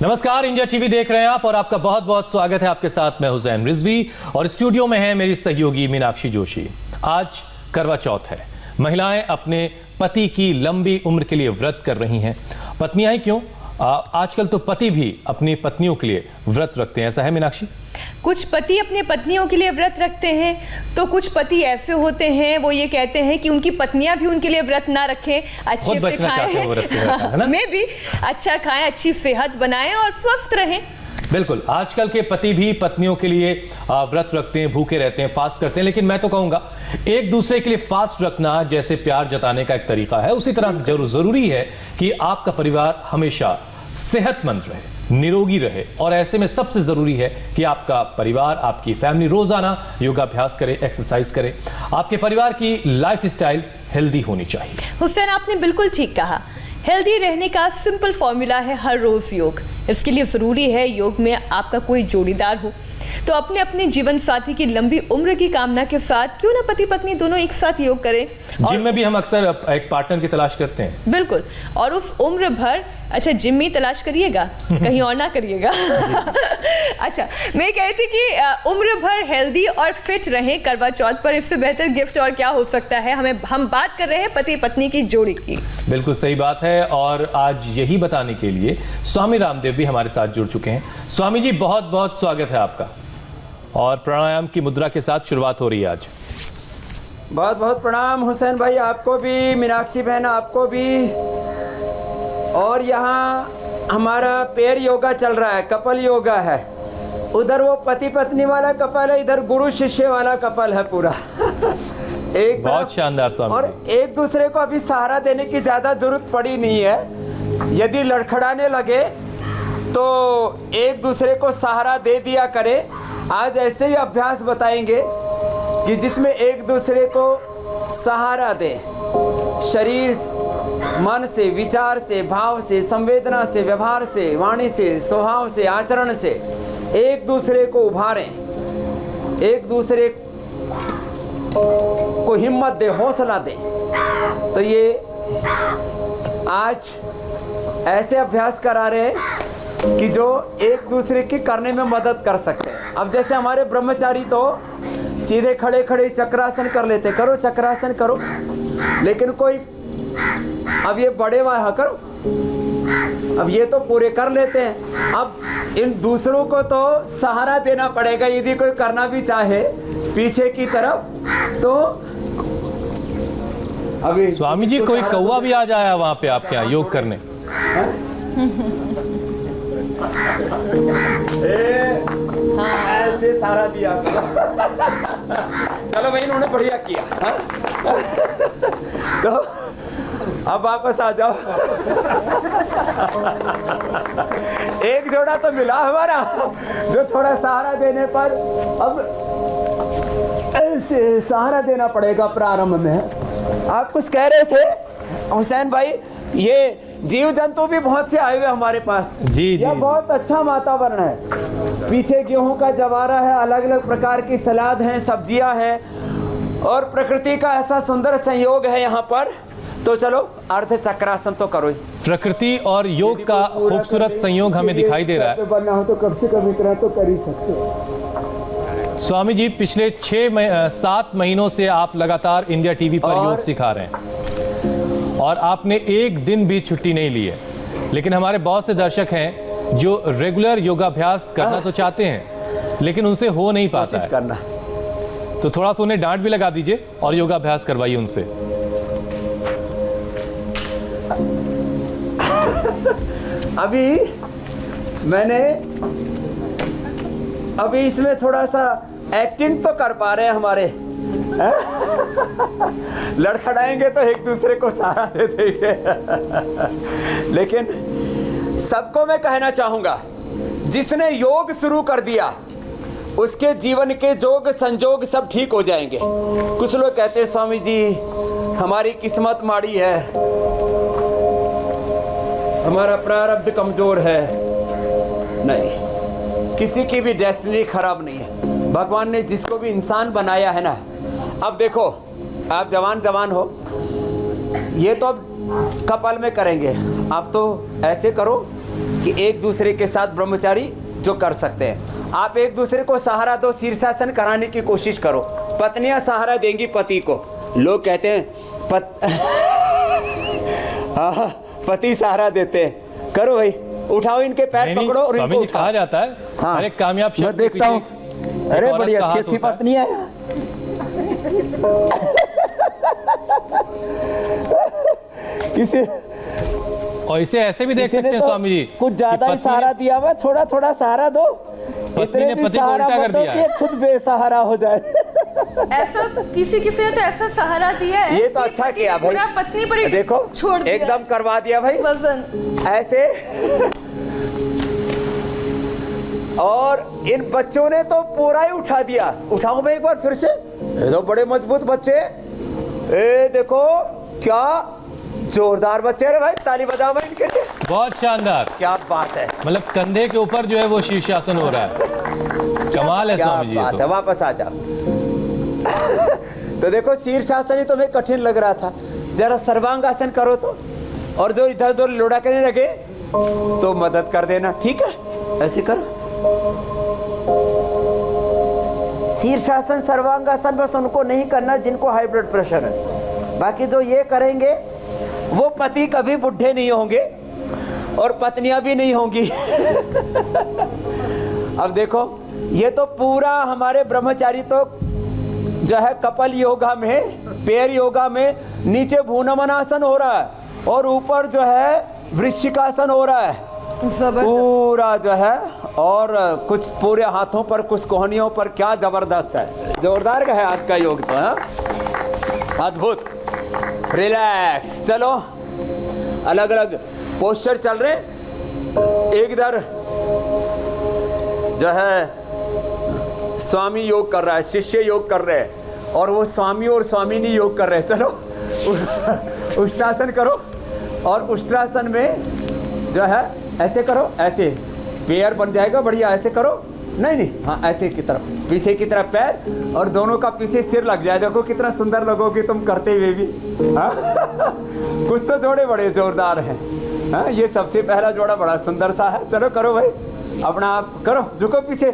नमस्कार, India TV देख रहे हैं आप और आपका बहुत बहुत स्वागत है। आपके साथ मैं हुसैन रिजवी और स्टूडियो में है मेरी सहयोगी मीनाक्षी जोशी। आज करवा चौथ है। महिलाएं अपने पति की लंबी उम्र के लिए व्रत कर रही हैं। पत्नियां ही क्यों, आजकल तो पति भी अपनी पत्नियों के लिए व्रत रखते हैं, ऐसा है मीनाक्षी? कुछ पति अपने पत्नियों के लिए व्रत रखते हैं तो कुछ पति ऐसे होते हैं वो ये कहते हैं कि उनकी पत्नियां भी उनके लिए व्रत ना रखें, अच्छे से खाएं, मैं भी अच्छा खाएं, अच्छी सेहत बनाएं और स्वस्थ रहें। बिल्कुल, आजकल के पति भी पत्नियों के लिए व्रत रखते हैं, भूखे रहते हैं, फास्ट करते हैं। लेकिन मैं तो कहूंगा एक दूसरे के लिए फास्ट रखना जैसे प्यार जताने का एक तरीका है, उसी तरह जरूरी है कि आपका परिवार हमेशा सेहतमंद रहे, निरोगी रहे। और ऐसे में सबसे जरूरी है कि आपका परिवार, आपकी फैमिली रोजाना योगाभ्यास करे, एक्सरसाइज करे। आपके परिवार की लाइफस्टाइल हेल्दी होनी चाहिए। हुसैन, आपने बिल्कुल ठीक कहा। हेल्दी रहने का सिंपल फॉर्मूला है हर रोज योग। इसके लिए जरूरी है योग में आपका कोई जोड़ीदार हो। तो अपने अपने जीवन साथी की लंबी उम्र की कामना के साथ क्यों ना पति पत्नी दोनों एक साथ योग करें। जिम में भी हम अक्सर एक पार्टनर की तलाश करते हैं। बिल्कुल, और उस उम्र भर अच्छा जिम में तलाश करिएगा, कहीं और ना करिएगा। अच्छा, मैं कहती कि उम्र भर हेल्दी और फिट रहें करवा चौथ पर। इससे बेहतर गिफ्ट और क्या हो सकता है। हम बात कर रहे हैं पति पत्नी की जोड़ी की। बिल्कुल सही बात है। और आज यही बताने के लिए स्वामी रामदेव भी हमारे साथ जुड़ चुके हैं। स्वामी जी, बहुत बहुत स्वागत है आपका। और प्राणायाम की मुद्रा के साथ शुरुआत हो रही है आज। बहुत बहुत प्रणाम हुसैन भाई, आपको भी, मीनाक्षी बहन आपको भी। और यहाँ हमारा पेयर योगा चल रहा है, कपल योगा है। उधर वो पति पत्नी वाला कपल है, इधर गुरु शिष्य वाला कपल है पूरा। एक बहुत शानदार स्वामी। और एक दूसरे को अभी सहारा देने की ज़्यादा जरूरत पड़ी नहीं है। यदि लड़खड़ाने लगे तो एक दूसरे को सहारा दे दिया करे। आज ऐसे ही अभ्यास बताएंगे कि जिसमें एक दूसरे को सहारा दे, शरीर, मन से, विचार से, भाव से, संवेदना से, व्यवहार से, वाणी से, स्वभाव से, आचरण से एक दूसरे को उभारें, एक दूसरे को हिम्मत दे, हौसला दे। तो ये आज ऐसे अभ्यास करा रहे हैं कि जो एक दूसरे की करने में मदद कर सकते हैं। अब जैसे हमारे ब्रह्मचारी तो सीधे खड़े खड़े चक्रासन कर लेते, करो चक्रासन करो, लेकिन कोई अब ये बड़े वाह करो, अब ये तो पूरे कर लेते हैं। अब इन दूसरों को तो सहारा देना पड़ेगा यदि कोई करना भी चाहे पीछे की तरफ। तो अभी स्वामी जी, कोई कौवा भी आ जाया वहां पे आपके यहाँ योग करने? ऐसे सारा दिया। चलो भाई, इन्होंने बढ़िया किया। तो अब वापस आ जाओ। एक जोड़ा तो मिला हमारा जो थोड़ा सहारा देने पर अब ऐसे सहारा देना पड़ेगा। प्रारंभ में आप कुछ कह रहे थे हुसैन भाई, ये जीव जंतु भी बहुत से आए हुए हमारे पास। जी, यह बहुत अच्छा वातावरण है। पीछे गेहूं का जवारा है, अलग अलग प्रकार की सलाद हैं, सब्जियां हैं और प्रकृति का ऐसा सुंदर संयोग है यहाँ पर। तो चलो अर्ध चक्रासन तो करो। प्रकृति और योग का खूबसूरत संयोग हमें दिखाई दे रहा है। बनना हो तो कम से कम इतना तो कर ही सकते हो। स्वामी जी, पिछले 7 महीनों से आप लगातार इंडिया टीवी पर योग सिखा रहे हैं और आपने एक दिन भी छुट्टी नहीं ली है। लेकिन हमारे बहुत से दर्शक हैं जो रेगुलर योगाभ्यास करना तो चाहते हैं लेकिन उनसे हो नहीं पाता है करना। तो थोड़ा सा उन्हें डांट भी लगा दीजिए और योगाभ्यास करवाइए उनसे। अभी इसमें थोड़ा सा एक्टिंग तो कर पा रहे हैं हमारे। लड़खड़ाएंगे तो एक दूसरे को सहारा दे देंगे। लेकिन सबको मैं कहना चाहूंगा, जिसने योग शुरू कर दिया उसके जीवन के जोग संजोग सब ठीक हो जाएंगे। कुछ लोग कहते हैं स्वामी जी हमारी किस्मत माड़ी है, हमारा प्रारब्ध कमजोर है। नहीं, किसी की भी डेस्टिनी खराब नहीं है। भगवान ने जिसको भी इंसान बनाया है ना, अब देखो आप जवान हो, ये तो अब कपाल में करेंगे। आप तो ऐसे करो कि एक दूसरे के साथ ब्रह्मचारी जो कर सकते हैं। आप एक दूसरे को सहारा दो, शीर्षासन कराने की कोशिश करो। पत्नियां सहारा देंगी पति को। लोग कहते हैं हाँ, पति सहारा देते हैं। करो भाई, उठाओ इनके पैर पकड़ो और इनको उठाओ। कहा जाता है हाँ, अरे कामयाब मैं शख्स देखता हूँ। अरे बड़ी अच्छी अच्छी पत्नी है किसी, और इसे ऐसे भी देख सकते हैं स्वामी जी, कुछ ज्यादा ही सहारा दिया हुआ, थोड़ा थोड़ा सहारा दो। पत्नी ने पति को उल्टा कर दिया है, खुद बेसहारा हो जाए। ऐसा किसी किसी ने तो ऐसा सहारा दिया है। ये तो अच्छा किया भाई, पूरा पत्नी पर ही देखो छोड़ दिया, एकदम करवा दिया भाई वजन ऐसे। और इन बच्चों ने तो पूरा ही उठा दिया। उठाओ भाई एक बार फिर से, ये तो बड़े मजबूत बच्चे। ए देखो क्या जोरदार बच्चे रे भाई, ताली बजाओ भाई इनके लिए। बहुत शानदार, क्या बात है, मतलब कंधे के ऊपर जो है वो शीर्षासन हो रहा है। कमाल है क्या स्वामी जी। बात है, वापस आ जाओ। तो देखो शीर्षासन ही तुम्हें कठिन लग रहा था, जरा सर्वांगासन करो तो। और जो इधर उधर लोड़ा करने लगे तो मदद कर देना, ठीक है? ऐसे करो। शीर्षासन सर्वांगासन बस उनको नहीं करना जिनको हाई ब्लड प्रेशर है। बाकी जो ये करेंगे वो पति कभी बुढ़े नहीं होंगे और पत्नियां भी नहीं होंगी। अब देखो ये तो पूरा हमारे ब्रह्मचारी तो जो है कपल योगा में, पेयर योगा में नीचे भूनमनासन हो रहा है और ऊपर जो है वृश्चिकासन हो रहा है पूरा जो है। और कुछ पूरे हाथों पर, कुछ कोहनियों पर, क्या जबरदस्त है, जोरदार का है आज का योग तो है, अद्भुत। रिलैक्स, चलो अलग अलग पोस्चर चल रहे। एक इधर जो है स्वामी योग कर रहा है, शिष्य योग कर रहे हैं, और वो स्वामी और स्वामिनी योग कर रहे हैं। चलो उष्ट्रासन करो, और उष्ट्रासन में जो है ऐसे करो, ऐसे पेयर बन जाएगा बढ़िया। ऐसे करो, नहीं नहीं, हाँ ऐसे की तरफ, पीछे की तरफ पैर, और दोनों का पीछे सिर लग जाए। देखो कितना सुंदर लगोगे तुम करते हुए भी। हाँ? कुछ तो जोड़े बड़े जोरदार हैं। हाँ, ये सबसे पहला जोड़ा बड़ा सुंदर सा है। चलो करो भाई, अपना आप करो, झुको पीछे,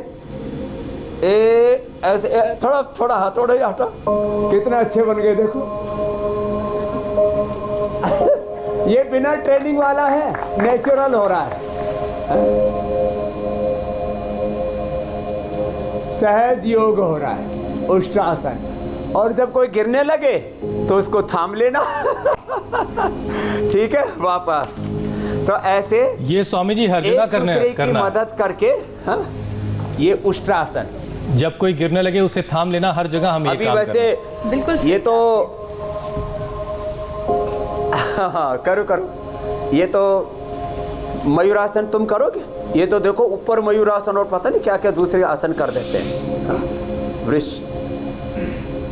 ऐसे थोड़ा थोड़ा हथौड़ा ही हटा। कितने अच्छे बन गए देखो। ये बिना ट्रेनिंग वाला है, नेचुरल हो रहा है। सहज योग हो रहा है, उष्ट्रासन। और जब कोई गिरने लगे तो उसको थाम लेना। ठीक है, वापस। तो ऐसे ये स्वामी जी हर जगह करना की मदद करके, हाँ, ये उष्ट्रासन। जब कोई गिरने लगे उसे थाम लेना, हर जगह हम ये अभी काम वैसे बिल्कुल ये तो हाँ करो करो। ये तो मयूरासन तुम करोगे? ये तो देखो ऊपर मयूरासन और पता नहीं क्या क्या दूसरे आसन कर देते हैं। वृक्ष,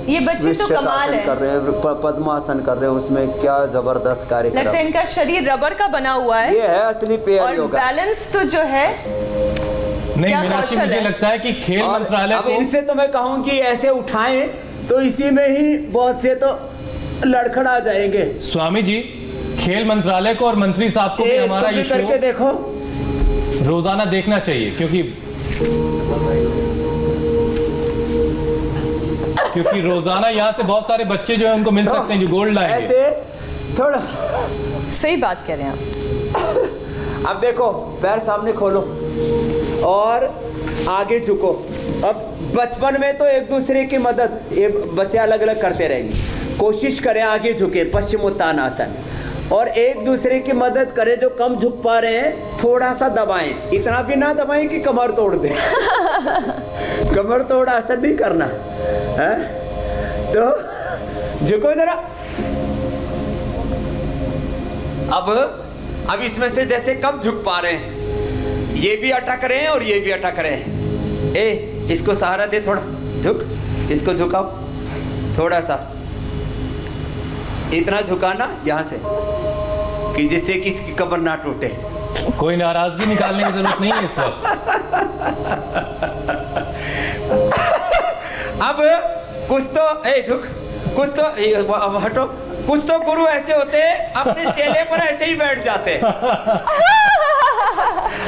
ये बच्चे तो कमाल है, कर रहे हैं, पद्मासन कर रहे हैं, उसमें क्या जबरदस्त कार्यक्रम। लगता है इनका शरीर रबर का बना हुआ है। ये है असली पेयर योगा। और बैलेंस तो जो है नहीं। मीनाक्षी, मुझे लगता है कि खेल मंत्रालय अब इनसे तो मैं कहूँ कि ऐसे उठाएं तो इसी में ही बहुत से तो लड़खड़ा जाएंगे। स्वामी जी, खेल मंत्रालय को और मंत्री साहब को भी हमारा ये शो करके देखो, रोजाना देखना चाहिए, क्योंकि रोजाना यहाँ से बहुत सारे बच्चे जो है उनको मिल सकते हैं जो गोल्ड लाएंगे। ऐसे थोड़ा सही बात कह रहे हैं आप। अब देखो पैर सामने खोलो और आगे झुको। अब बचपन में तो एक दूसरे की मदद ये बच्चे अलग अलग करते रहेंगे। कोशिश करें आगे झुके, पश्चिमोत्तानासन, और एक दूसरे की मदद करें। जो कम झुक पा रहे हैं थोड़ा सा दबाएं, इतना भी ना दबाएं कि कमर तोड़ दें। कमर तोड़ आसन नहीं करना है, तो झुको जरा। अब इसमें से जैसे कम झुक पा रहे हैं, ये भी अटक रहे हैं और ये भी अटक रहे हैं। इसको सहारा दे, थोड़ा झुक, इसको झुकाओ थोड़ा सा, इतना झुकाना यहाँ से कि जिससे कि इसकी कमर ना टूटे। कोई नाराजगी निकालने की जरूरत नहीं है इस वक्त। अब कुछ तो झुक, कुछ तो अब हटो, कुछ तो गुरु ऐसे होते हैं अपने चेले पर ऐसे ही बैठ जाते हैं।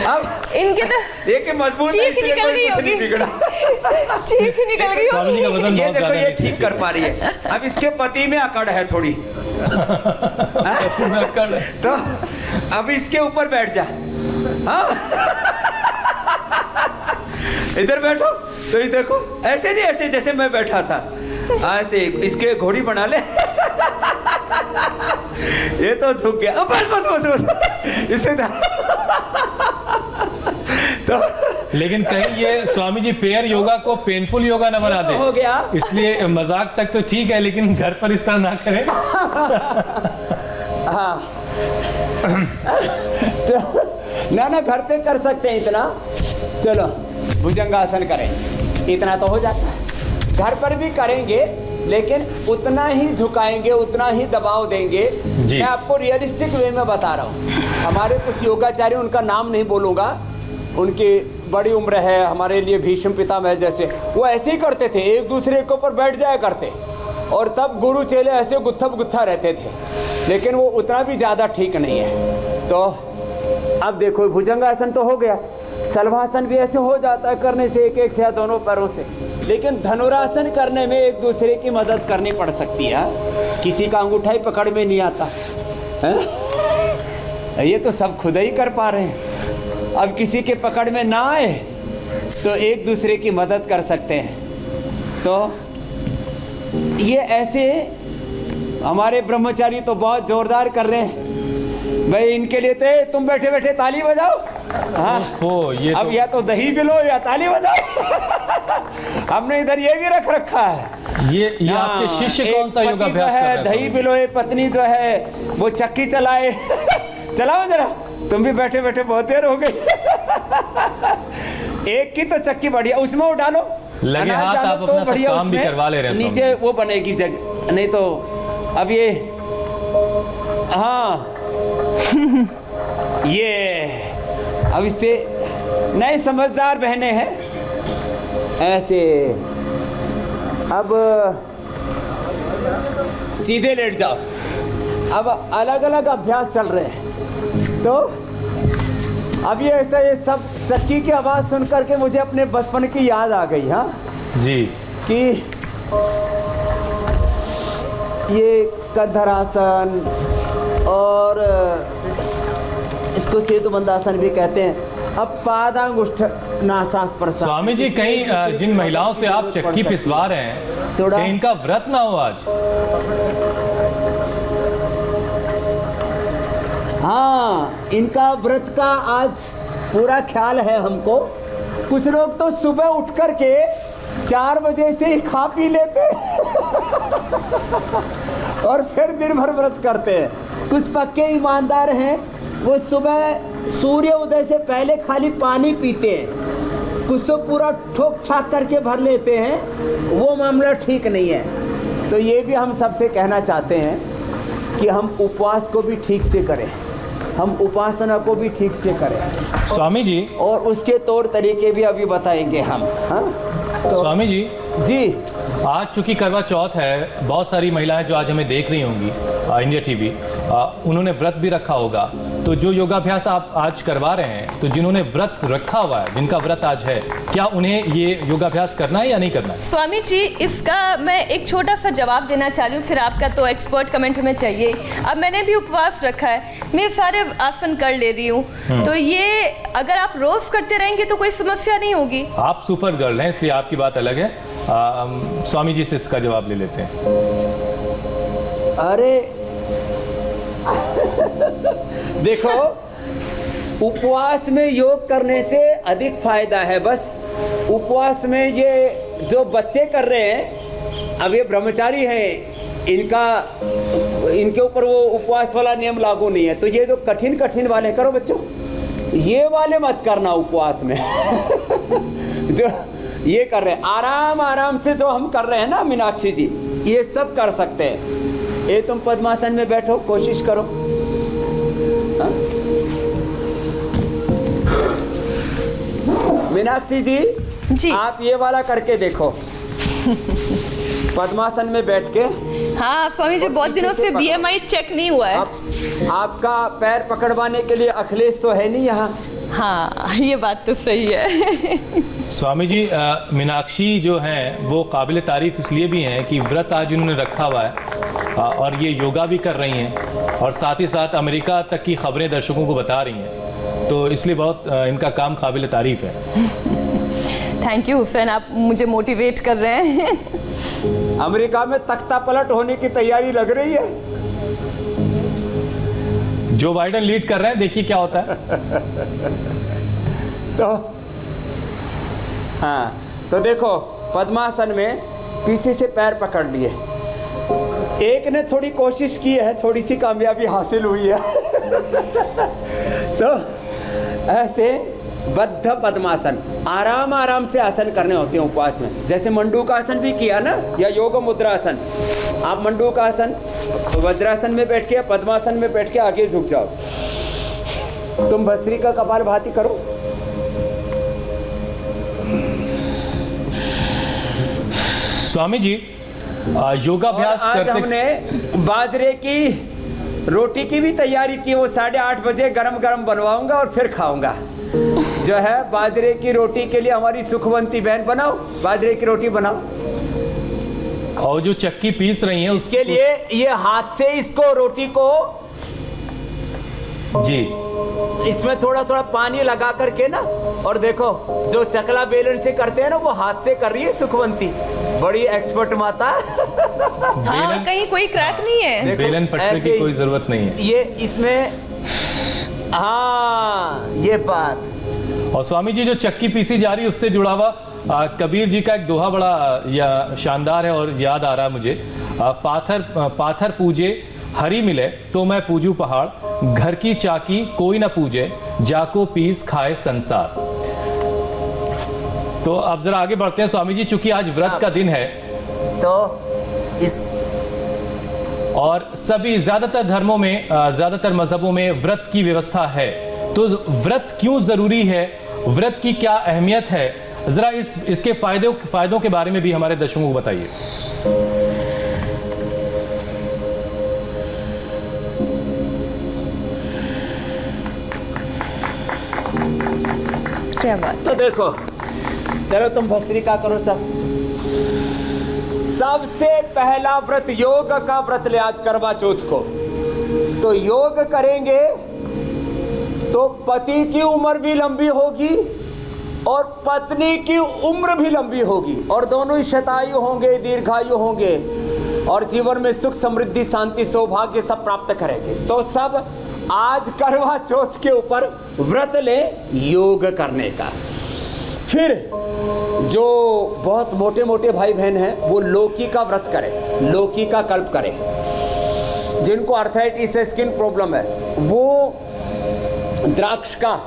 अब इनके तो देखिए मजबूत है, चीख इसलिए निकल कोई गई कुछ नहीं होगी। बिगड़ा। चीख निकल गई स्वामी जी का वजन ये बहुत देखो ज्यादा ये है, ठीक कर पा रही है। अब इसके पति में अकड़ है थोड़ी, तो अब इसके ऊपर बैठ जा। हाँ इधर बैठो, तो ये देखो ऐसे नहीं, ऐसे जैसे मैं बैठा था ऐसे इसके घोड़ी बना ले। ये तो झुक गया। अब बस बस बस बस इससे तो लेकिन कहीं ये स्वामी जी पेयर योगा को पेनफुल योगा ना बना दे, हो गया। इसलिए मजाक तक तो ठीक है, लेकिन घर पर इस तरह ना करें। हाँ तो ना घर पे कर सकते हैं इतना। चलो भुजंगासन करें, इतना तो हो जाता है। घर पर भी करेंगे लेकिन उतना ही झुकाएंगे, उतना ही दबाव देंगे। जी। मैं आपको रियलिस्टिक वे में बता रहा हूँ। हमारे कुछ योगाचार्य, उनका नाम नहीं बोलूँगा, उनकी बड़ी उम्र है, हमारे लिए भीष्म पितामह जैसे, वो ऐसे ही करते थे, एक दूसरे के ऊपर बैठ जाया करते और तब गुरु चेले ऐसे गुत्था रहते थे, लेकिन वो उतना भी ज़्यादा ठीक नहीं है। तो अब देखो भुजंगासन तो हो गया, शलभासन भी ऐसे हो जाता है करने से, एक एक से या दोनों पैरों से। लेकिन धनुरासन करने में एक दूसरे की मदद करनी पड़ सकती है। किसी का अंगूठा ही पकड़ में नहीं आता है, ये तो सब खुद ही कर पा रहे हैं। अब किसी के पकड़ में ना आए तो एक दूसरे की मदद कर सकते हैं। तो ये ऐसे हमारे ब्रह्मचारी तो बहुत जोरदार कर रहे हैं भाई। इनके लिए तो तुम बैठे बैठे ताली बजाओ। हाँ ये अब तो... या तो दही पिलो या ताली बजाओ। हमने इधर ये भी रखा है। ये आपके शिष्य कौन सा योगाभ्यास कर रहे हैं? दही पिलोए, पत्नी जो है वो चक्की चलाए। चलाओ जरा, तुम भी बैठे बैठे बहुत देर हो गई। एक की तो चक्की बढ़िया, उसमें वो डालो, लगे हाथ आप अपना सब काम भी करवा ले रहे हैं। नीचे वो बनेगी जग, नहीं तो अब ये हाँ ये अब इससे नए समझदार बहने हैं ऐसे। अब सीधे लेट जाओ। अब अलग अलग अभ्यास चल रहे हैं। तो अब ये ऐसा, ये सब चक्की की आवाज़ सुन करके मुझे अपने बचपन की याद आ गई। हाँ जी, कि ये कंधरासन और इसको सेतुबंधासन भी कहते हैं। अब पादांगुष्ठ नासास प्रसाद। स्वामी जी कहीं जिन महिलाओं से आप चक्की पिसवा रहे हैं, कहीं इनका व्रत ना हो आज? हाँ, इनका व्रत का आज पूरा ख्याल है हमको। कुछ लोग तो सुबह उठ कर के 4 बजे से ही खा पी लेते और फिर दिन भर व्रत करते हैं। कुछ पक्के ईमानदार हैं, वो सुबह सूर्य उदय से पहले खाली पानी पीते हैं। कुछ तो पूरा ठोक ठाक करके भर लेते हैं, वो मामला ठीक नहीं है। तो ये भी हम सबसे कहना चाहते हैं कि हम उपवास को भी ठीक से करें, हम उपासना को भी ठीक से करें। स्वामी जी, और उसके तौर तरीके भी अभी बताएंगे हम। हाँ तो स्वामी जी जी, आज चूंकि करवा चौथ है, बहुत सारी महिलाएं जो आज हमें देख रही होंगी इंडिया टीवी, उन्होंने व्रत भी रखा होगा। तो जो योगाभ्यास आप आज करवा रहे हैं, तो जिन्होंने व्रत रखा हुआ है, जिनका व्रत आज है, क्या उन्हें ये योगाभ्यास करना है या नहीं करना है? स्वामी जी, इसका मैं एक छोटा सा जवाब देना चाह रही हूँ, फिर आपका तो एक्सपर्ट कमेंट हमें चाहिए। अब मैंने भी उपवास रखा है, मैं सारे आसन कर ले रही हूँ, तो ये अगर आप रोज करते रहेंगे तो कोई समस्या नहीं होगी। आप सुपर गर्ल हैं, इसलिए आपकी बात अलग है। स्वामी जी से इसका जवाब ले लेते हैं। अरे देखो, उपवास में योग करने से अधिक फायदा है। बस उपवास में ये जो बच्चे कर रहे हैं, अब ये ब्रह्मचारी हैं, इनके ऊपर वो उपवास वाला नियम लागू नहीं है। तो ये जो कठिन कठिन वाले करो बच्चों, ये वाले मत करना उपवास में। जो ये कर रहे हैं आराम आराम से, जो हम कर रहे हैं ना मीनाक्षी जी, ये सब कर सकते हैं। ये तुम पद्मासन में बैठो, कोशिश करो। मीनाक्षी जी, आप ये वाला करके देखो। पद्मासन में बैठ के। हाँ स्वामी जी, बहुत दिनों से BMI चेक नहीं हुआ है। आपका पैर पकड़वाने के लिए अखिलेश तो है नहीं यहाँ, हाँ, ये बात तो सही है। स्वामी जी, मीनाक्षी जो हैं वो काबिल तारीफ इसलिए भी हैं कि व्रत आज उन्होंने रखा हुआ है और ये योगा भी कर रही हैं और साथ ही साथ अमेरिका तक की खबरें दर्शकों को बता रही हैं, तो इसलिए बहुत इनका काम काबिल तारीफ है। थैंक यू हुसैन, आप मुझे मोटिवेट कर रहे हैं। अमेरिका में तख्ता पलट होने की तैयारी लग रही है। जो बाइडेन लीड कर रहे हैं, देखिए क्या होता है। तो हाँ, तो देखो पद्मासन में पीछे से पैर पकड़ लिए, एक ने थोड़ी कोशिश की है, थोड़ी सी कामयाबी हासिल हुई है। तो ऐसे बद्ध पद्मासन आराम आराम से आसन करने होते हैं उपवास में। जैसे मंडूकासन भी किया ना, या योग मुद्रासन। आप मंडूकासन वज्रासन में बैठ के या पद्मासन में बैठ के आगे झुक जाओ। तुम भस्त्रिका कपालभाति करो। स्वामी जी, योगाभ्यास आज करते हमने बाजरे की रोटी की भी तैयारी की। वो 8:30 बजे गरम गरम बनवाऊंगा और फिर खाऊंगा। जो है बाजरे की रोटी के लिए हमारी सुखवंती बहन, बनाओ बाजरे की रोटी बनाओ। और जो चक्की पीस रही हैं उसके लिए ये हाथ से इसको रोटी को जी इसमें थोड़ा थोड़ा पानी लगा करके ना, और देखो जो चकला बेलन से करते हैं ना, वो हाथ से कर रही है सुखवंती, बड़ी एक्सपर्ट माता। हाँ, कहीं कोई क्रैक नहीं है। देखो, बेलन पट्टे ऐसे की ही कोई जरूरत नहीं है। ये इसमें, हाँ ये बात। और स्वामी जी, जो चक्की पीसी जा रही है उससे जुड़ा हुआ कबीर जी का एक दोहा बड़ा या शानदार है और याद आ रहा है मुझे। पाथर पूजे हरी मिले तो मैं पूजू पहाड़, घर की चाकी कोई ना पूजे, जाको पीस खाए संसार। तो अब जरा आगे बढ़ते हैं स्वामी जी, चूंकि आज व्रत का दिन है तो इस और सभी ज्यादातर धर्मों में, ज्यादातर मजहबों में व्रत की व्यवस्था है, तो व्रत क्यों जरूरी है, व्रत की क्या अहमियत है, जरा इसके फायदों के बारे में भी हमारे दर्शकों को बताइए। क्या बात। तो देखो, चलो तुम भस्त्रिका करो सब। सबसे पहला व्रत योग का व्रत ले आज करवा चौथ को। तो योग करेंगे तो पति की उम्र भी लंबी होगी और पत्नी की उम्र भी लंबी होगी, और दोनों ही शतायु होंगे, दीर्घायु होंगे, और जीवन में सुख समृद्धि शांति सौभाग्य सब प्राप्त करेंगे। तो सब आज करवा चौथ के ऊपर व्रत ले योग करने का। फिर जो बहुत मोटे मोटे भाई बहन हैं वो लौकी का व्रत करें, लौकी का कल्प करें। जिनको आर्थराइटिस है, स्किन प्रॉब्लम है, वो द्राक्ष का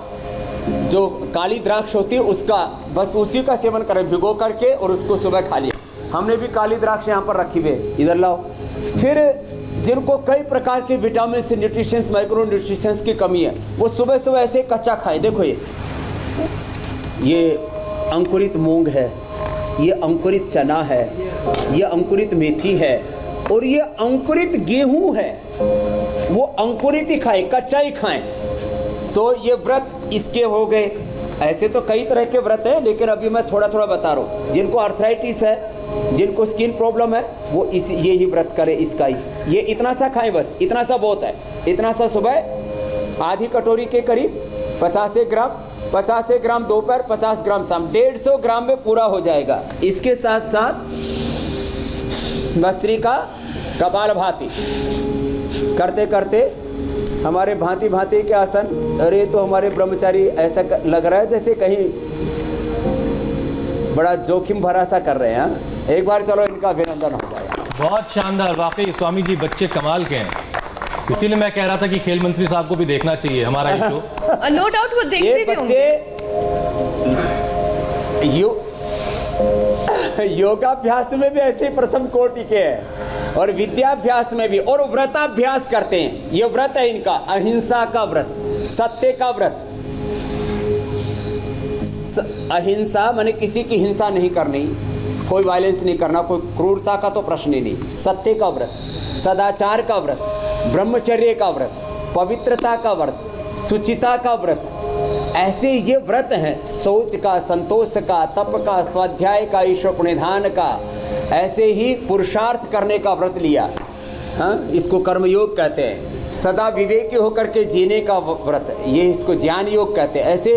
जो काली द्राक्ष होती है उसका बस उसी का सेवन करें भिगो करके, और उसको सुबह खा लिया। हमने भी काली द्राक्ष यहाँ पर रखी हुई है, इधर लाओ। फिर जिनको कई प्रकार के विटामिन से न्यूट्रिशंस, माइक्रो न्यूट्रिशंस की कमी है, वो सुबह सुबह ऐसे कच्चा खाएं। देखो ये अंकुरित मूंग है, ये अंकुरित चना है, ये अंकुरित मेथी है, और ये अंकुरित गेहूं है। वो अंकुरित ही खाएं, कच्चा ही खाएं। तो ये व्रत इसके हो गए। ऐसे तो कई तरह के व्रत हैं, लेकिन अभी मैं थोड़ा थोड़ा बता रहा हूँ। जिनको आर्थराइटिस है, जिनको स्किन प्रॉब्लम है, वो ये ही व्रत करें, इसका ही। ये इतना सा खाएं, बस इतना सा बहुत है। इतना सा सुबह आधी कटोरी के करीब 50 ग्राम, 50 ग्राम दोपहर, 50 ग्राम शाम, 150 ग्राम में पूरा हो जाएगा। इसके साथ साथ भस्त्रिका कपालभाति करते करते हमारे भांति भांति के आसन। अरे तो हमारे ब्रह्मचारी ऐसा लग रहा है जैसे कहीं बड़ा जोखिम भरा सा कर रहे हैं। एक बार चलो इनका अभिनंदन हो जाएगा। बहुत शानदार, वाकई स्वामी जी बच्चे कमाल के हैं। इसीलिए मैं कह रहा था कि खेल मंत्री साहब को भी देखना चाहिए हमारा ये शो। नो डाउट वो देखते भी होंगे। योगाभ्यास में भी ऐसे प्रथम कोटि के हैं, और विद्याभ्यास में भी, और व्रताभ्यास करते हैं। ये व्रत है इनका, अहिंसा का व्रत, सत्य का व्रत। अहिंसा माने किसी की हिंसा नहीं करनी, कोई वायलेंस नहीं करना, कोई क्रूरता का तो प्रश्न ही नहीं। सत्य का व्रत, सदाचार का व्रत, ब्रह्मचर्य का व्रत, पवित्रता का व्रत, सुचिता का व्रत, ऐसे ये व्रत हैं, शौच का, संतोष का, तप का, स्वाध्याय का, ईश्वर प्रणिधान का, ऐसे ही पुरुषार्थ करने का व्रत लिया। हाँ, इसको कर्मयोग कहते हैं। सदा विवेकी होकर के जीने का व्रत, ये इसको ज्ञान योग कहते हैं। ऐसे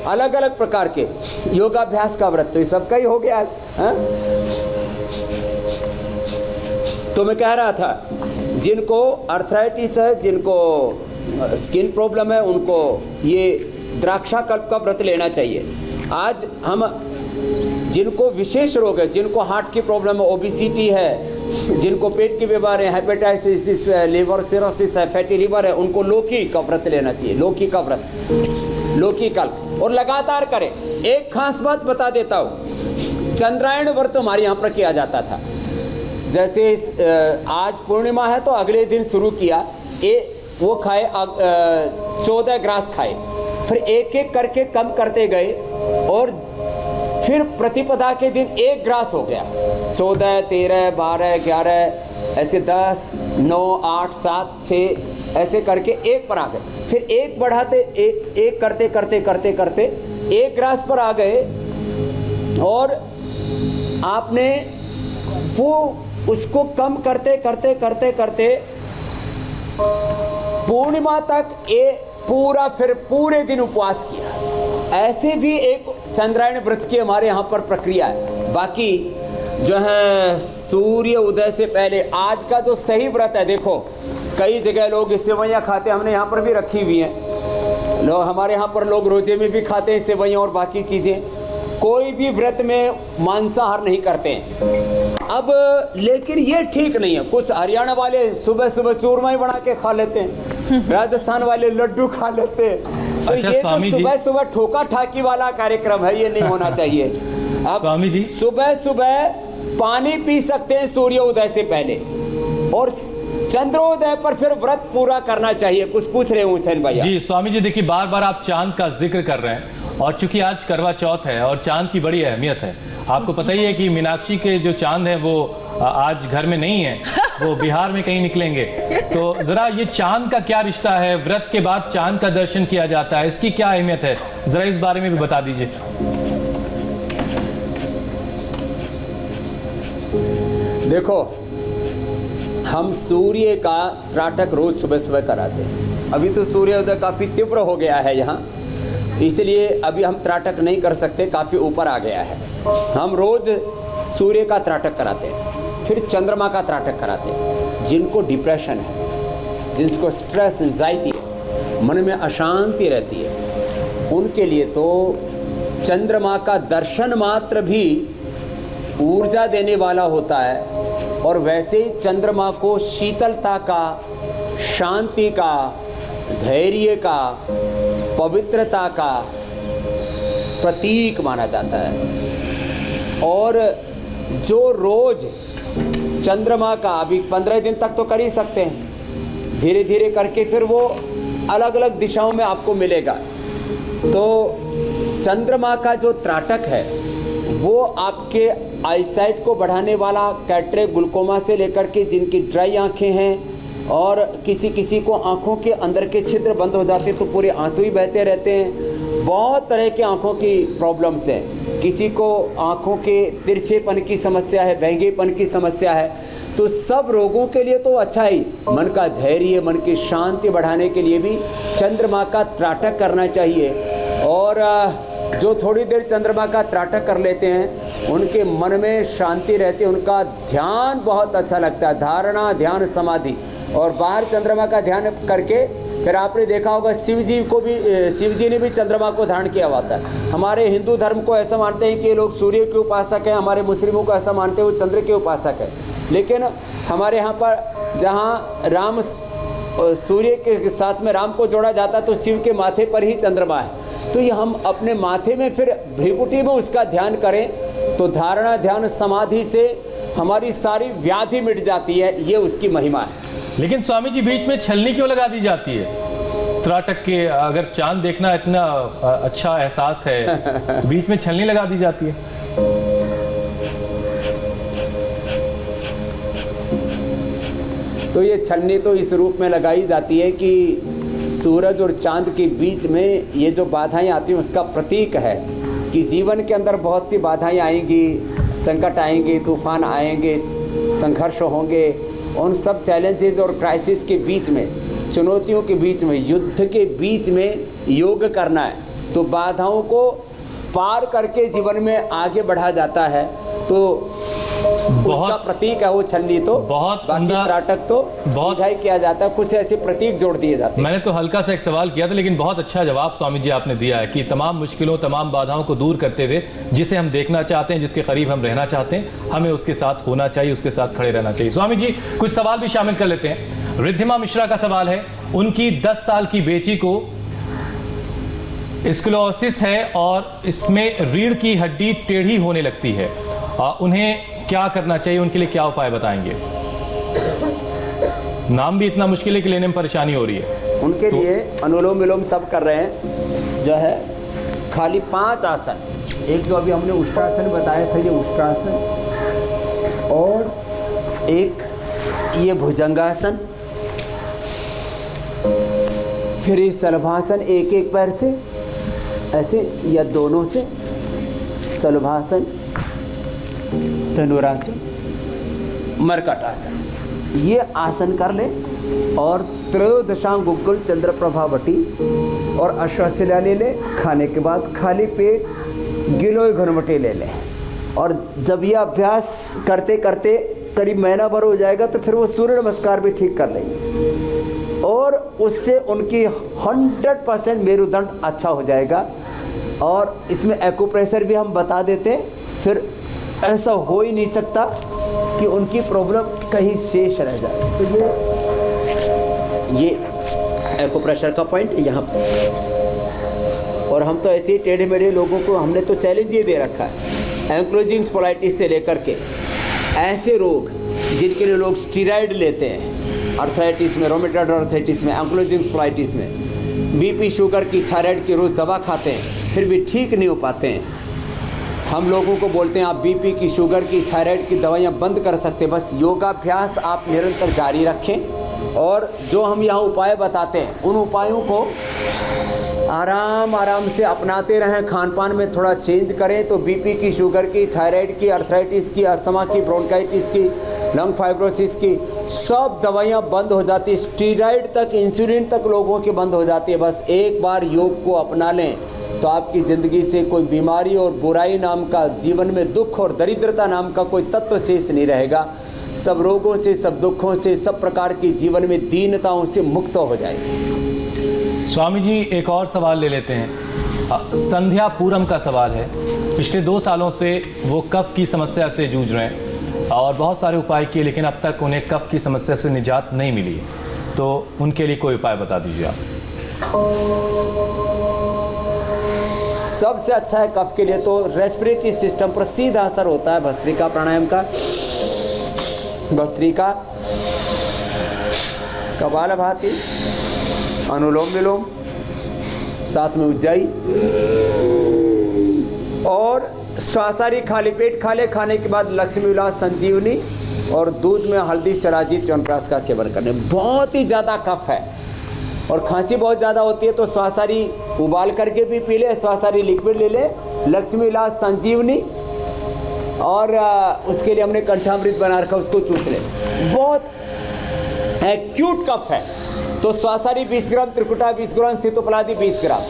अलग अलग प्रकार के योगाभ्यास का व्रत, तो ये सबका ही हो गया आज। हाँ? तो मैं कह रहा था, जिनको अर्थराइटिस है, जिनको स्किन प्रॉब्लम है, उनको ये द्राक्षा कल्प का व्रत लेना चाहिए। आज हम जिनको विशेष रोग है, जिनको हार्ट की प्रॉब्लम है, ओबिसिटी है, जिनको पेट की बीमारी है, हेपेटाइटिस, लिवर सिरोसिस है, फैटी लिवर है, उनको लौकी का व्रत लेना चाहिए। लौकी का व्रत, लौकी कल्प, और लगातार करें। एक खास बात बता देता हूँ, चंद्रायण व्रत हमारे यहाँ पर किया जाता था। जैसे आज पूर्णिमा है तो अगले दिन शुरू किया, वो खाए 14 ग्रास खाए, फिर एक एक करके कम करते गए, और फिर प्रतिपदा के दिन 1 ग्रास हो गया। 14, 13, 12, 11, ऐसे 10, 9, 8, 7, 6 ऐसे करके 1 पर आ गए। फिर 1 बढ़ाते, एक करते करते करते करते 1 ग्रास पर आ गए, और आपने वो उसको कम करते करते करते करते पूर्णिमा तक पूरा, फिर पूरे दिन उपवास किया। ऐसे भी एक चंद्रायण व्रत की हमारे यहाँ पर प्रक्रिया है। बाकी जो है सूर्य उदय से पहले आज का जो सही व्रत है, देखो कई जगह लोग सेवइयाँ खाते हैं, हमने यहाँ पर भी रखी हुई हैं। लोग हमारे यहाँ पर लोग रोजे में भी खाते हैं सेवइयाँ और बाकी चीज़ें। कोई भी व्रत में मांसाहार नहीं करते हैं। अब लेकिन ये ठीक नहीं है। कुछ हरियाणा वाले सुबह सुबह चूरमा ही बना के खा लेते हैं, राजस्थान वाले लड्डू खा लेते हैं। तो अच्छा, ये तो सुबह सुबह ठोका ठाकी वाला कार्यक्रम है, ये नहीं होना चाहिए। अब स्वामी जी, सुबह सुबह पानी पी सकते हैं सूर्य उदय से पहले, और चंद्रोदय पर फिर व्रत पूरा करना चाहिए। कुछ पूछ रहे हैं हुसैन भैया? जी स्वामी जी, देखिए बार बार आप चांद का जिक्र कर रहे हैं, और चूंकि आज करवा चौथ है और चांद की बड़ी अहमियत है। आपको पता ही है कि मीनाक्षी के जो चांद हैं वो आज घर में नहीं है, वो बिहार में कहीं निकलेंगे। तो जरा ये चांद का क्या रिश्ता है? व्रत के बाद चांद का दर्शन किया जाता है, इसकी क्या अहमियत है? जरा इस बारे में भी बता दीजिए। देखो, हम सूर्य का त्राटक रोज सुबह सुबह कराते हैं। अभी तो सूर्योदय काफ़ी तीव्र हो गया है यहाँ, इसलिए अभी हम त्राटक नहीं कर सकते, काफ़ी ऊपर आ गया है। हम रोज सूर्य का त्राटक कराते हैं, फिर चंद्रमा का त्राटक कराते हैं। जिनको डिप्रेशन है, जिसको स्ट्रेस, एंजाइटी है, मन में अशांति रहती है, उनके लिए तो चंद्रमा का दर्शन मात्र भी ऊर्जा देने वाला होता है। और वैसे ही चंद्रमा को शीतलता का, शांति का, धैर्य का, पवित्रता का प्रतीक माना जाता है। और जो रोज चंद्रमा का, अभी 15 दिन तक तो कर ही सकते हैं, धीरे धीरे करके फिर वो अलग अलग दिशाओं में आपको मिलेगा। तो चंद्रमा का जो त्राटक है वो आपके आईसाइट को बढ़ाने वाला, कैटरेक्ट, ग्लूकोमा से लेकर के जिनकी ड्राई आँखें हैं, और किसी किसी को आँखों के अंदर के छिद्र बंद हो जाते तो पूरे आंसू ही बहते रहते हैं। बहुत तरह के आँखों की प्रॉब्लम्स हैं। किसी को आँखों के तिरछेपन की समस्या है, बहंगेपन की समस्या है। तो सब रोगों के लिए तो अच्छा ही, मन का धैर्य, मन की शांति बढ़ाने के लिए भी चंद्रमा का त्राटक करना चाहिए। और जो थोड़ी देर चंद्रमा का त्राटक कर लेते हैं, उनके मन में शांति रहती है, उनका ध्यान बहुत अच्छा लगता है, धारणा, ध्यान, समाधि। और बाहर चंद्रमा का ध्यान करके फिर आपने देखा होगा शिव जी ने भी चंद्रमा को धारण किया हुआ था। हमारे हिंदू धर्म को ऐसा मानते हैं कि ये लोग सूर्य के उपासक हैं, हमारे मुस्लिमों को ऐसा मानते हैं वो चंद्र के उपासक है। लेकिन हमारे यहाँ पर जहाँ राम सूर्य के साथ में राम को जोड़ा जाता तो शिव के माथे पर ही चंद्रमा है। तो ये हम अपने माथे में फिर भ्रिकुटी में उसका ध्यान करें तो धारणा, ध्यान, समाधि से हमारी सारी व्याधि मिट जाती है। ये उसकी महिमा है। लेकिन स्वामी जी, बीच में छलनी क्यों लगा दी जाती है त्राटक के? अगर चांद देखना इतना अच्छा एहसास है, बीच में छलनी लगा दी जाती है। तो ये छलनी तो इस रूप में लगाई जाती है कि सूरज और चांद के बीच में ये जो बाधाएं आती हैं उसका प्रतीक है कि जीवन के अंदर बहुत सी बाधाएं आएंगी, संकट आएंगे, तूफान आएंगे, संघर्ष होंगे। उन सब चैलेंजेस और क्राइसिस के बीच में, चुनौतियों के बीच में, युद्ध के बीच में योग करना है। तो बाधाओं को पार करके जीवन में आगे बढ़ा जाता है। तो उसका प्रतीक है वो छलनी। तो बहुत बाकी त्राटक तो सीधा ही किया जाता है, कुछ ऐसे प्रतीक जोड़ दिए जाते हैं। मैंने तो हल्का सा एक सवाल किया था, लेकिन बहुत अच्छा जवाब स्वामी जी आपने दिया है कि तमाम मुश्किलों, तमाम बाधाओं को दूर करते हुए जिसे हम देखना चाहते हैं, जिसके करीब हम रहना चाहते हैं, हमें उसके साथ होना चाहिए, उसके साथ खड़े रहना चाहिए। स्वामी जी कुछ सवाल भी शामिल कर लेते हैं। रिद्धिमा मिश्रा का सवाल है, उनकी 10 साल की बेटी को स्क्लेरोसिस है और इसमें रीढ़ की हड्डी टेढ़ी होने लगती है। उन्हें क्या करना चाहिए, उनके लिए क्या उपाय बताएंगे? नाम भी इतना मुश्किल है कि लेने में परेशानी हो रही है। उनके लिए अनुलोम विलोम सब कर रहे हैं, जो है खाली 5 आसन। एक जो अभी हमने उष्ट्रासन बताया था, ये उष्ट्रासन, और एक ये भुजंगासन, फिर ये शलभासन, एक एक पैर से ऐसे या दोनों से, शलभासन, धनुरासन, मरकट आसन, ये आसन कर ले। और त्रयोदशांग गुग्गुल चंद्र प्रभावटी और अश्वशिला ले ले। खाने के बाद खाली पेट गिलोय घुनमटी ले ले। और जब ये अभ्यास करते करते करीब महीना भर हो जाएगा तो फिर वो सूर्य नमस्कार भी ठीक कर लेंगे, और उससे उनकी 100% मेरुदंड अच्छा हो जाएगा। और इसमें एक्यूप्रेशर भी हम बता देते हैं, फिर ऐसा हो ही नहीं सकता कि उनकी प्रॉब्लम कहीं शेष रह जाए। तो ये एक्यूप्रेशर का पॉइंट यहाँ पर। और हम तो ऐसे ही टेढ़े मेढ़े लोगों को हमने तो चैलेंज ये दे रखा है, एंक्लोजिंग स्पोलाइटिस से लेकर के ऐसे रोग जिनके लिए लोग स्टीरॉयड लेते हैं, अर्थराइटिस में, रोमेटॉइड अर्थराइटिस में, एंक्लोजिंग स्पोलाइटिस में, बीपी, शुगर की, थायराइड की रोज़ दवा खाते हैं फिर भी ठीक नहीं हो पाते हैं। हम लोगों को बोलते हैं आप बीपी की, शुगर की, थायराइड की दवाइयाँ बंद कर सकते हैं, बस योगाभ्यास आप निरंतर जारी रखें। और जो हम यहाँ उपाय बताते हैं उन उपायों को आराम से अपनाते रहें। खान पान में थोड़ा चेंज करें तो बीपी की, शुगर की, थायराइड की, अर्थराइटिस की, अस्थमा की, ब्रोंकाइटिस की, लंग फाइब्रोसिस की सब दवाइयाँ बंद हो जाती है। स्टीरॉयड तक, इंसुलिन तक लोगों की बंद हो जाती है। बस एक बार योग को अपना लें तो आपकी ज़िंदगी से कोई बीमारी और बुराई नाम का, जीवन में दुख और दरिद्रता नाम का कोई तत्व शेष नहीं रहेगा। सब रोगों से, सब दुखों से, सब प्रकार की जीवन में दीनताओं से मुक्त हो जाएगी। स्वामी जी एक और सवाल ले लेते हैं। संध्या पूरम का सवाल है। पिछले 2 सालों से वो कफ की समस्या से जूझ रहे हैं और बहुत सारे उपाय किए, लेकिन अब तक उन्हें कफ की समस्या से निजात नहीं मिली है। तो उनके लिए कोई उपाय बता दीजिए आप। सबसे अच्छा है कफ के लिए तो रेस्पिरेटरी सिस्टम पर सीधा असर होता है भस्त्रिका प्राणायाम का। भस्त्रिका, कपालभाति, अनुलोम विलोम, साथ में उज्जाई, और श्वासारी खाली पेट खा ले। खाने के बाद लक्ष्मी विलास, संजीवनी और दूध में हल्दी, शराजी, च्यवनप्राश का सेवन करने। बहुत ही ज़्यादा कफ है और खांसी बहुत ज़्यादा होती है तो श्वासारी उबाल करके भी पी ले, श्वासारी लिक्विड ले ले, लक्ष्मी विलास, संजीवनी, और उसके लिए हमने कंठामृत बना रखा, उसको चूस ले। बहुत एक्यूट कफ है तो श्वासारी 20 ग्राम, त्रिकुटा 20 ग्राम, सीतोपलादी 20 ग्राम,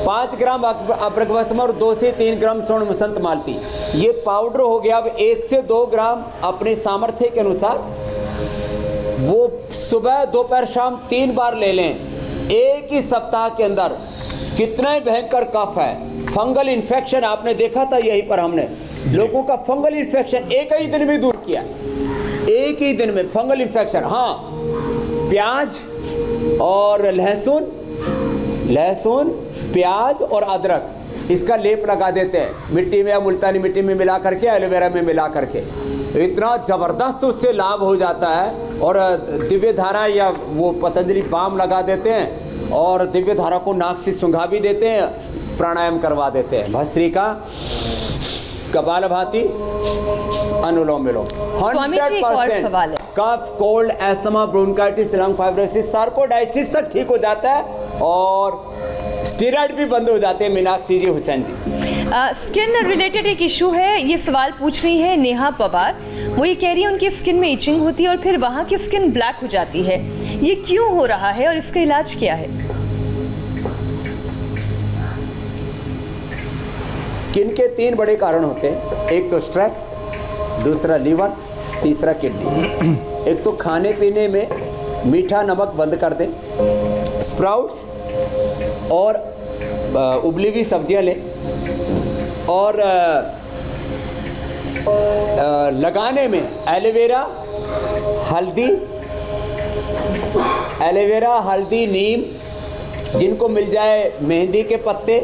5 ग्राम अभ्रगभस्म और 2 से 3 ग्राम स्वर्ण मुसंत मालती, ये पाउडर हो गया। अब 1 से 2 ग्राम अपने सामर्थ्य के अनुसार वो सुबह, दोपहर, शाम 3 बार ले लें। एक ही सप्ताह के अंदर कितना भयंकर कफ है। फंगल इन्फेक्शन आपने देखा था, यहीं पर हमने लोगों का फंगल इन्फेक्शन एक ही दिन में दूर किया। एक ही दिन में फंगल इन्फेक्शन। हाँ, प्याज और लहसुन, प्याज और अदरक, इसका लेप लगा देते हैं मिट्टी में या मुल्तानी मिट्टी में मिला करके, एलोवेरा में मिला करके, इतना ज़बरदस्त उससे लाभ हो जाता है। और दिव्य धारा या वो पतंजलि बाम लगा देते हैं और दिव्य धारा को नाक से सूंघा भी देते हैं, प्राणायाम करवा देते हैं। Bhastrika, kapalbhati, anulom vilom. 100% cough, cold, asthma, bronchitis, lung fibrosis, sarcoidosis तक ठीक हो जाता है और स्टेरॉइड भी बंद हो जाते हैं मीनाक्षी जी, हुसैन जी। स्किन रिलेटेड एक इशू है, ये सवाल पूछ रही है नेहा पवार। वो ये कह रही है उनकी स्किन में इचिंग होती है और फिर वहाँ की स्किन ब्लैक हो जाती है, ये क्यों हो रहा है और इसका इलाज क्या है? स्किन के 3 बड़े कारण होते हैं, एक तो स्ट्रेस, दूसरा लीवर, तीसरा किडनी। एक तो खाने पीने में मीठा नमक बंद कर दें, स्प्राउट्स और उबली हुई सब्जियां लें, और लगाने में एलोवेरा, हल्दी, नीम, जिनको मिल जाए मेहंदी के पत्ते,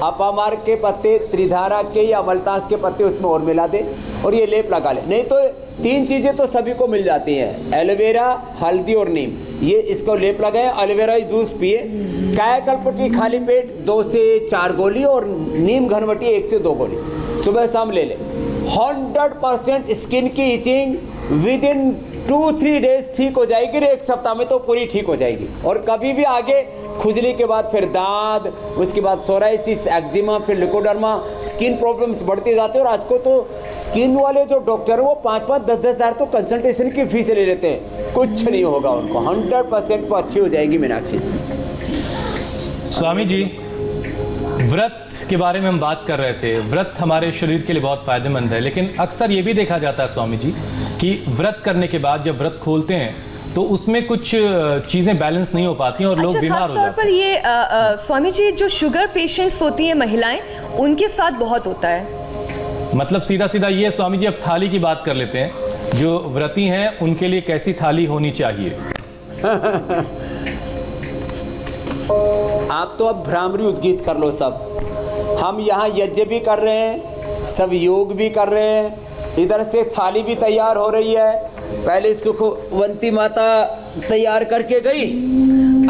अपामार के पत्ते, त्रिधारा के या अमलतास के पत्ते उसमें और मिला दें और ये लेप लगा लें। नहीं तो 3 चीज़ें तो सभी को मिल जाती हैं, एलोवेरा, हल्दी और नीम। ये इसको लेप लगाएं, एलोवेरा जूस पिए, कायाकल्प खाली पेट 2 से 4 गोली और नीम घनवटी 1 से 2 गोली सुबह शाम ले लें। 100% स्किन की इचिंग विद इन 2-3 डेज ठीक हो जाएगी, 1 सप्ताह में तो पूरी ठीक हो जाएगी। और कभी भी आगे खुजली के बाद फिर दाद, उसके बाद सोराइसिस, एक्जिमा, फिर लिकोडर्मा, स्किन प्रॉब्लम्स बढ़ती जाती है। और आज को तो स्किन वाले जो डॉक्टर हैं वो 5-5, 10-10 हज़ार तो कंसल्टेशन की फीस ले लेते हैं, कुछ नहीं होगा उनको, 100% वो अच्छी हो जाएगी मीनाक्षी जी। स्वामी जी, व्रत के बारे में हम बात कर रहे थे। व्रत हमारे शरीर के लिए बहुत फायदेमंद है, लेकिन अक्सर ये भी देखा जाता है स्वामी जी कि व्रत करने के बाद जब व्रत खोलते हैं तो उसमें कुछ चीज़ें बैलेंस नहीं हो पाती हैं और लोग बीमार हो जाते हैं। पर ये स्वामी जी, जो शुगर पेशेंट्स होती हैं महिलाएं, उनके साथ बहुत होता है। मतलब सीधा सीधा ये स्वामी जी, अब थाली की बात कर लेते हैं। जो व्रती हैं उनके लिए कैसी थाली होनी चाहिए? आप तो अब भ्रामरी उद्गीत कर लो सब। हम यहाँ यज्ञ भी कर रहे हैं, सब योग भी कर रहे हैं, इधर से थाली भी तैयार हो रही है। पहले सुखवंती माता तैयार करके गई,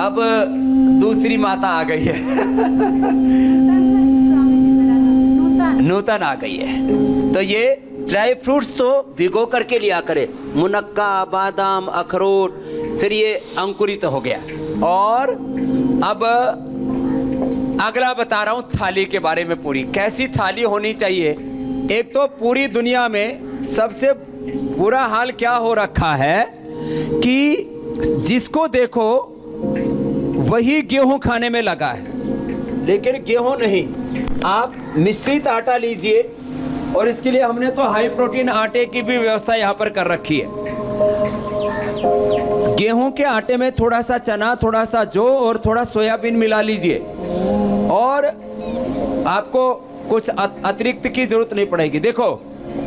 अब दूसरी माता आ गई है, नूतन आ गई है। तो ये ड्राई फ्रूट्स तो भिगो करके लिया करे, मुनक्का, बादाम, अखरोट, फिर ये अंकुरित हो गया। और अब अगला बता रहा हूं थाली के बारे में। पूरी कैसी थाली होनी चाहिए? एक तो पूरी दुनिया में सबसे बुरा हाल क्या हो रखा है कि जिसको देखो वही गेहूं खाने में लगा है, लेकिन गेहूं नहीं। आप मिश्रित आटा लीजिए, और इसके लिए हमने तो हाई प्रोटीन आटे की भी व्यवस्था यहाँ पर कर रखी है। गेहूं के आटे में थोड़ा सा चना, थोड़ा सा जौ और थोड़ा सोयाबीन मिला लीजिए, और आपको कुछ अतिरिक्त की जरूरत नहीं पड़ेगी। देखो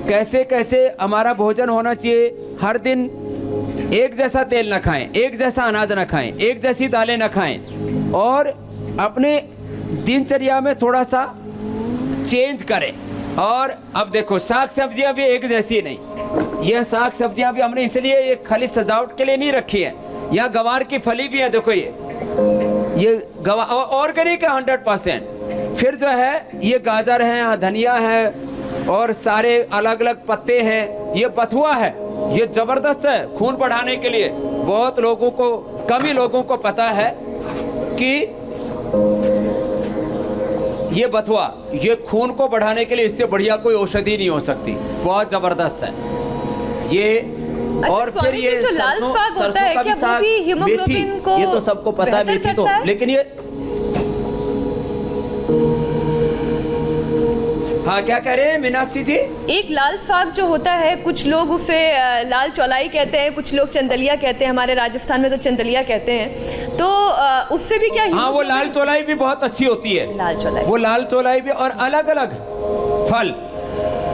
कैसे कैसे हमारा भोजन होना चाहिए। हर दिन एक जैसा तेल न खाएं, एक जैसा अनाज न खाएं, एक जैसी दालें न खाएं, और अपने दिनचर्या में थोड़ा सा चेंज करें। और अब देखो साग सब्जियां भी एक जैसी नहीं, यह साग सब्जियां भी हमने इसलिए ये खाली सजावट के लिए नहीं रखी है। यहाँ गवार की फली भी है, देखो ये ऑर्गेनिक है 100%। फिर जो है ये गाजर है, धनिया है, और सारे अलग अलग पत्ते हैं। ये बथुआ है, ये जबरदस्त है खून बढ़ाने के लिए। बहुत लोगों को, कम ही लोगों को पता है कि ये बथुआ, ये खून को बढ़ाने के लिए, इससे बढ़िया कोई औषधि नहीं हो सकती, बहुत जबरदस्त है ये। अच्छा, और फिर ये जो लाल साग होता है, क्या वो भी हीमोग्लोबिन को, ये तो सबको पता है, मेथी तो, लेकिन ये हाँ क्या कह रहे हैं मीनाक्षी जी? एक लाल साग जो होता है, कुछ लोग उसे लाल चौलाई कहते हैं, कुछ लोग चंदलिया कहते हैं, हमारे राजस्थान में तो चंदलिया कहते हैं। तो उससे भी क्या? हाँ, वो लाल चौलाई भी बहुत अच्छी होती है, लाल चौलाई, वो लाल चौलाई भी, और अलग अलग फल।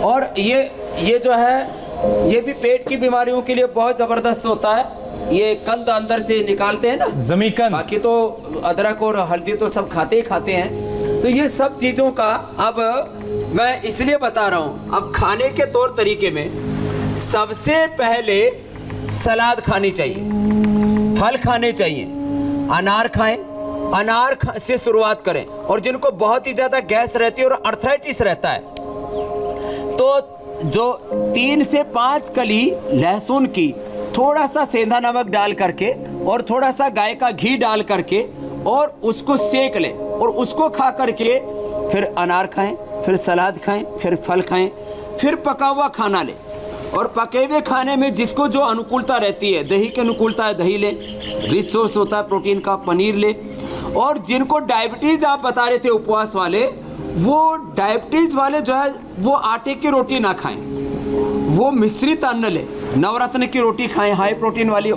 और ये जो है ये भी पेट की बीमारियों के लिए बहुत जबरदस्त होता है। ये कंद अंदर से निकालते हैं ना, जमीकंद। बाकी तो अदरक और हल्दी तो सब खाते ही खाते हैं। तो ये सब चीजों का अब मैं इसलिए बता रहा हूं। अब खाने के तौर तरीके में सबसे पहले सलाद खानी चाहिए, फल खाने चाहिए, अनार खाएं, अनार से शुरुआत करें। और जिनको बहुत ही ज्यादा गैस रहती है और अर्थराइटिस रहता है, तो जो 3 से 5 कली लहसुन की थोड़ा सा सेंधा नमक डाल करके और थोड़ा सा गाय का घी डाल करके और उसको सेक लें और उसको खा करके फिर अनार खाएं, फिर सलाद खाएं, फिर फल खाएं, फिर पका हुआ खाना लें। और पके हुए खाने में जिसको जो अनुकूलता रहती है, दही की अनुकूलता है दही लें, रिच सोर्स होता है प्रोटीन का, पनीर लें। और जिनको डायबिटीज़ आप बता रहे थे उपवास वाले, वो डायबिटीज़ वाले जो है वो आटे की रोटी ना खाएं, वो मिश्रित अन्न लें, नवरत्न की रोटी खाएं हाई प्रोटीन वाली,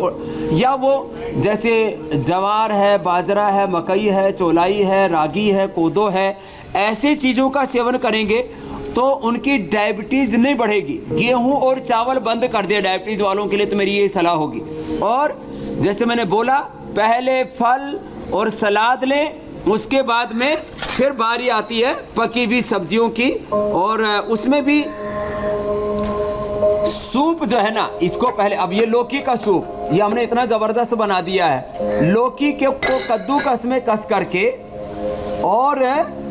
या वो जैसे जवार है, बाजरा है, मकई है, चौलाई है, रागी है, कोदो है, ऐसे चीज़ों का सेवन करेंगे तो उनकी डायबिटीज़ नहीं बढ़ेगी। गेहूं और चावल बंद कर दिया डायबिटीज़ वालों के लिए, तो मेरी ये सलाह होगी। और जैसे मैंने बोला, पहले फल और सलाद लें, उसके बाद में फिर बारी आती है पकी हुई सब्जियों की, और उसमें भी सूप जो है ना, इसको पहले, अब ये लौकी का सूप ये हमने इतना ज़बरदस्त बना दिया है। लौकी के को कद्दूकस में कस करके और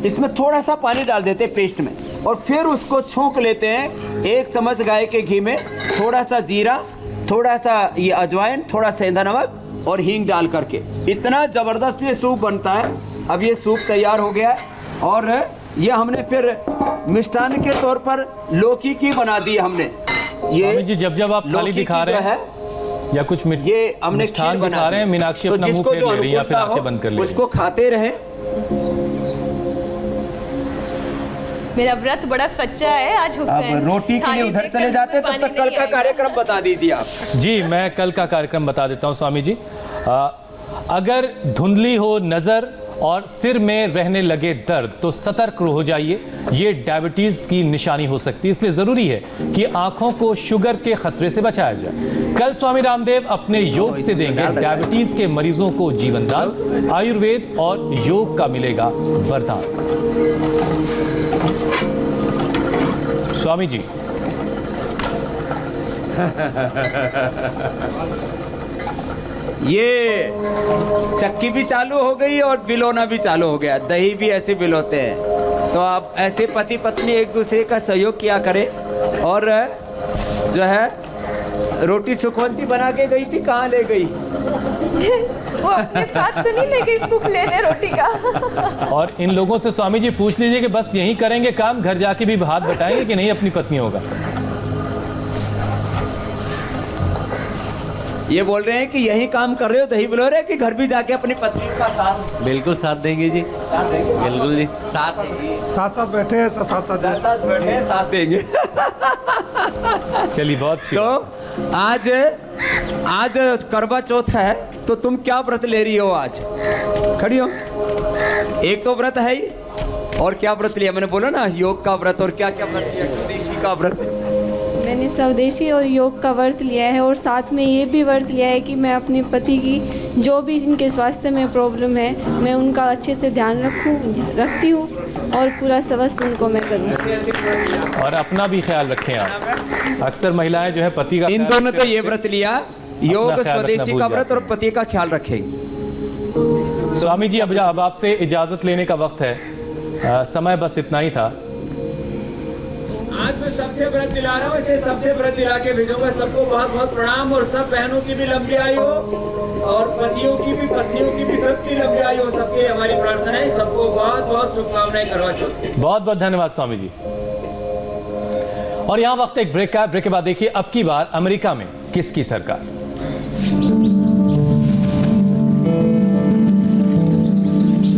इसमें थोड़ा सा पानी डाल देते हैं पेस्ट में, और फिर उसको छौंक लेते हैं 1 चम्मच गाय के घी में, थोड़ा सा जीरा, थोड़ा सा ये अजवाइन, थोड़ा सेंधा नमक और हींग डाल करके। इतना ज़बरदस्त ये सूप बनता है। अब ये सूप तैयार हो गया है, और ये हमने फिर मिष्टान के तौर पर लौकी की बना दी हमने। स्वामी जी जब आप थाली दिखा रहे हैं या कुछ ये हमने खीर बना दिखा रहे हैं, मीनाक्षी अपना मुंह फेर ले रही है या फिर आंखें बंद कर ले रही है, उसको खाते रहे। मेरा व्रत बड़ा सच्चा है आज हुसैन। अब रोटी के लिए उधर चले जाते हैं, तब तक कल का कार्यक्रम बता दीजिए आप। जी मैं कल का कार्यक्रम बता देता हूं स्वामी जी। अगर धुंधली हो नजर और सिर में रहने लगे दर्द तो सतर्क हो जाइए, ये डायबिटीज की निशानी हो सकती है, इसलिए जरूरी है कि आंखों को शुगर के खतरे से बचाया जाए। कल स्वामी रामदेव अपने योग से देंगे डायबिटीज के मरीजों को जीवन दान, आयुर्वेद और योग का मिलेगा वरदान। स्वामी जी ये चक्की भी चालू हो गई और बिलोना भी चालू हो गया, दही भी ऐसे बिलोते हैं। तो आप ऐसे पति पत्नी एक दूसरे का सहयोग किया करें। और जो है रोटी सुखवंती बना के गई थी, कहाँ ले गई? वो अपने साथ तो नहीं ले गई सुख लेने रोटी का। और इन लोगों से स्वामी जी पूछ लीजिए कि बस यही करेंगे काम, घर जाके भी हाथ बटाएंगे कि नहीं अपनी पत्नी होगा। ये बोल रहे हैं कि यही काम कर रहे हो, दही बिलो रहे, कि घर भी जाके अपनी पत्नी का साथ? बिल्कुल साथ देंगे जी, बिल्कुल जी, साथ साथ बैठे हैं, साथ बैठे हैं, साथ देंगे। चलिए बहुत तो आज करवा चौथ है, तो तुम क्या व्रत ले रही हो? आज खड़ी हो, एक तो व्रत है ही, और क्या व्रत लिया? मैंने बोला ना योग का व्रत, और क्या क्या व्रत लिया? स्वदेशी का व्रत। मैंने स्वदेशी और योग का व्रत लिया है, और साथ में ये भी व्रत लिया है कि मैं अपने पति की जो भी इनके स्वास्थ्य में प्रॉब्लम है, मैं उनका अच्छे से ध्यान रखती हूँ और पूरा स्वस्थ उनको मैं करूँ। और अपना भी ख्याल रखें आप। अक्सर महिलाएं जो है पति का, इन दोनों तो ये व्रत लिया, योग स्वदेशी का व्रत और पति का ख्याल रखेंगे। स्वामी जी अब आपसे इजाजत लेने का वक्त है, समय बस इतना ही था। आज मैं सबसे व्रत दिला रहा हूँ, इसे सबसे व्रत दिला के भेजूंगा। सबको बहुत बहुत प्रणाम, और सब बहनों की भी लंबी आयु हो, और पतियों की भी, पत्नियों की भी, सबकी लंबी आयु हो, सबके हमारी प्रार्थना है। सबको बहुत बहुत शुभकामनाएं करवा चौथ। बहुत बहुत धन्यवाद स्वामी जी। और यहाँ वक्त एक ब्रेक का, ब्रेक के बाद देखिए अब की बार अमेरिका में किसकी सरकार।